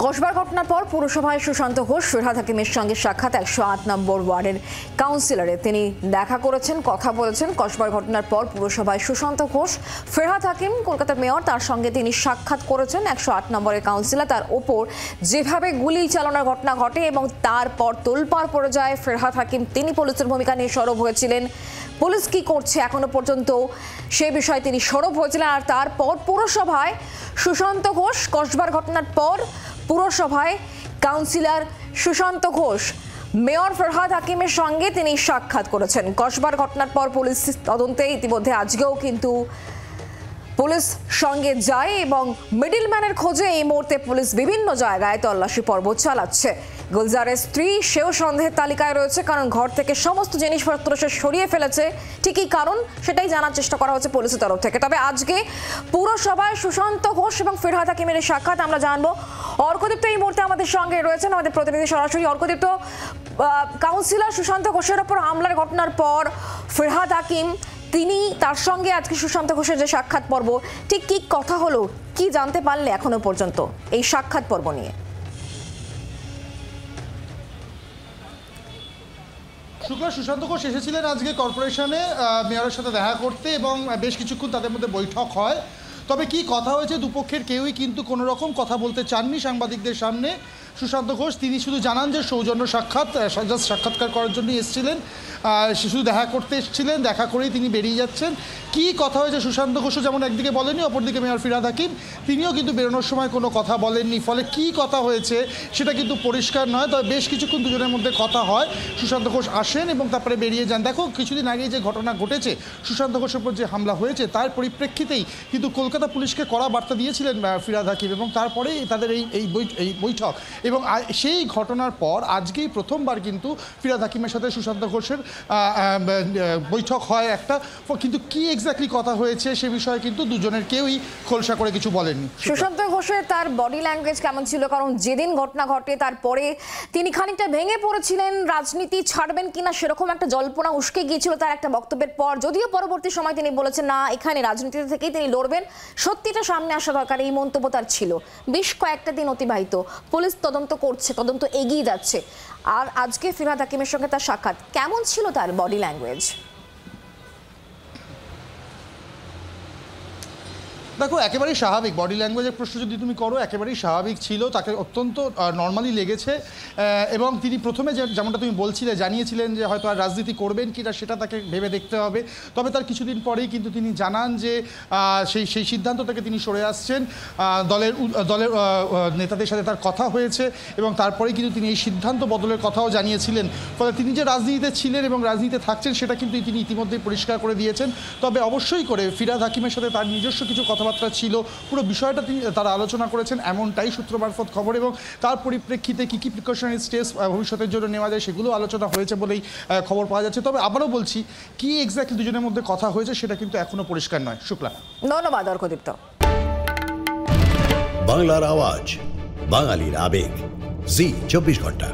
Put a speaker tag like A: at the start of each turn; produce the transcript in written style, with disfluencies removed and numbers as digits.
A: কসবার ঘটনার পর পুরসভায় সুশান্ত ঘোষ ফিরহাদ হাকিমের সঙ্গে সাক্ষাৎ 108 নম্বর ওয়ার্ডের কাউন্সিলরে তিনি দেখা করেছেন, কথা বলেছেন। কসবার ঘটনার পর পুরসভায় সুশান্ত ঘোষ ফিরহাদ হাকিম কলকাতার মেয়র তার সঙ্গে তিনি সাক্ষাৎ করেছেন। 108 নম্বরের কাউন্সিলর তার ওপর যেভাবে গুলি চালানোর ঘটনা ঘটে এবং তারপর তোলপাড় পড়ে যায় ফিরহাদ হাকিম, তিনি পুলিশের ভূমিকা নিয়ে সরব হয়েছিলেন। পুলিশ কি করছে এখনো পর্যন্ত সে বিষয়ে তিনি সরব হয়েছিলেন। আর তারপর পুরসভায় সুশান্ত ঘোষ কসবার ঘটনার পর পুরসভায় কাউন্সিলর সুশান্ত ঘোষ মেয়র ফিরহাদ হাকিমের সঙ্গে তিনি সাক্ষাৎ করেছেন। কসবার ঘটনার পর পুলিশ তদন্তে ইতিমধ্যে আজকেও কিন্তু পুলিশ সঙ্গে যায় এবং মিডলম্যানের খোঁজে এই মুহূর্তে পুলিশ বিভিন্ন জায়গায় তল্লাশি পর্ব চালাচ্ছে। গুলজারের স্ত্রী সেও সন্দেহের তালিকায় রয়েছে, কারণ ঘর থেকে সমস্ত জিনিসপত্র সে সরিয়ে ফেলেছে। ঠিকই কারণ সেটাই জানার চেষ্টা করা হচ্ছে পুলিশের তরফ থেকে। তবে আজকে পুরসভায় সুশান্ত ঘোষ এবং ফিরহাদ হাকিমের সাক্ষাৎ আমরা জানবো। অর্কদীপ্ত এই মুহূর্তে আমাদের সঙ্গে রয়েছেন, আমাদের প্রতিনিধি সরাসরি। অর্কদীপ্ত, কাউন্সিলর সুশান্ত ঘোষের ওপর হামলার ঘটনার পর ফিরহাদ হাকিম তিনি তার সঙ্গে আজকে সুশান্ত ঘোষের যে সাক্ষাৎ পর্ব, ঠিক কি কথা হলো, কি জানতে পারলে এখনো পর্যন্ত এই সাক্ষাৎ পর্ব নিয়ে?
B: শুক্লা, সুশান্ত ঘোষ এসেছিলেন আজকে কর্পোরেশনে মেয়রের সাথে দেখা করতে এবং বেশ কিছুক্ষণ তাদের মধ্যে বৈঠক হয়। তবে কি কথা হয়েছে দুপক্ষের কেউই কিন্তু কোনো রকম কথা বলতে চাননি সাংবাদিকদের সামনে। সুশান্ত ঘোষ তিনি শুধু জানান যে সৌজন্য সাক্ষাৎকার করার জন্য এসেছিলেন, সে শুধু দেখা করতে এসেছিলেন, দেখা করেই তিনি বেরিয়ে যাচ্ছেন। কি কথা হয়েছে সুশান্ত ঘোষও যেমন একদিকে বলেনি, অপরদিকে মেয়র ফিরহাদ হাকিম তিনিও কিন্তু বেরোনোর সময় কোনো কথা বলেননি। ফলে কি কথা হয়েছে সেটা কিন্তু পরিষ্কার নয়। তবে বেশ কিছুক্ষণ দুজনের মধ্যে কথা হয়, সুশান্ত ঘোষ আসেন এবং তারপরে বেরিয়ে যান। দেখো, কিছুদিন আগেই যে ঘটনা ঘটেছে সুশান্ত ঘোষের উপর যে হামলা হয়েছে তার পরিপ্রেক্ষিতেই কিন্তু কলকাতা পুলিশকে কড়া বার্তা দিয়েছিলেন ফিরহাদ হাকিম এবং তারপরেই তাদের এই বৈঠক। এবং সেই ঘটনার পর আজকেই প্রথমবার কিন্তু ফিরহাদ হাকিমের সাথে সুশান্ত ঘোষের বৈঠক হয় একটা। কিন্তু কি এক্স্যাক্টলি কথা হয়েছে সে বিষয়ে কিন্তু দুজনের কেউই খোলসা করে কিছু বলেননি।
A: সুশান্ত ঘোষের তার বডি ল্যাঙ্গুয়েজ কেমন ছিল? কারণ যেদিন ঘটনা ঘটে তারপরে তিনি খানিকটা ভেঙে পড়েছিলেন, রাজনীতি ছাড়বেন কিনা সেরকম একটা জল্পনা উস্কে গিয়েছিল তার একটা বক্তব্যের পর। যদিও পরবর্তী সময় তিনি বলেছেন না, এখানে রাজনীতি থেকেই তিনি লড়বেন, সত্যিটা সামনে আসা দরকার, এই মন্তব্য তার ছিল। বেশ কয়েকটা দিন অতিবাহিত, পুলিশ তদন্ত করছে, তদন্ত এগিয়ে যাচ্ছে। আর আজকে ফিরহাদ হাকিমের সঙ্গে তার সাক্ষাৎ, কেমন ছিল তার বডি ল্যাঙ্গুয়েজ?
B: দেখো, একেবারেই স্বাভাবিক। বডি ল্যাঙ্গুয়েজের প্রশ্ন যদি তুমি করো, একেবারেই স্বাভাবিক ছিল, তাকে অত্যন্ত নর্মালি লেগেছে। এবং তিনি প্রথমে যেমনটা তুমি বলছিলে জানিয়েছিলেন যে হয়তো আর রাজনীতি করবেন কিনা সেটা তাকে ভেবে দেখতে হবে। তবে তার কিছুদিন পরেই কিন্তু তিনি জানান যে সেই সিদ্ধান্ত থেকে তিনি সরে আসছেন। দলের নেতাদের সাথে তার কথা হয়েছে এবং তারপরেই কিন্তু তিনি এই সিদ্ধান্ত বদলের কথাও জানিয়েছিলেন। ফলে তিনি যে রাজনীতিতে ছিলেন এবং রাজনীতিতে থাকছেন সেটা কিন্তু তিনি ইতিমধ্যেই পরিষ্কার করে দিয়েছেন। তবে অবশ্যই করে ফিরহাদ হাকিমের সাথে তার নিজস্ব কিছু কথাবার্তা ছিল, পুরো বিষয়টা তারা আলোচনা করেছেন এমনটাই সূত্র মারফত খবর। এবং তার পরিপ্রেক্ষিতে কী প্রিকশনারি স্টেপস ভবিষ্যতের জন্য নেওয়া যায় সেগুলো আলোচনা হয়েছে বলেই খবর পাওয়া যাচ্ছে। তবে আবারও বলছি, কি এক্স্যাক্টলি দুজনের মধ্যে কথা হয়েছে সেটা কিন্তু এখনো পরিষ্কার নয়। শুক্লা,
A: ধন্যবাদ অর্কদীপ্ত।
C: বাংলার আওয়াজ, বাঙালির আবেগ, জি 24 ঘন্টা।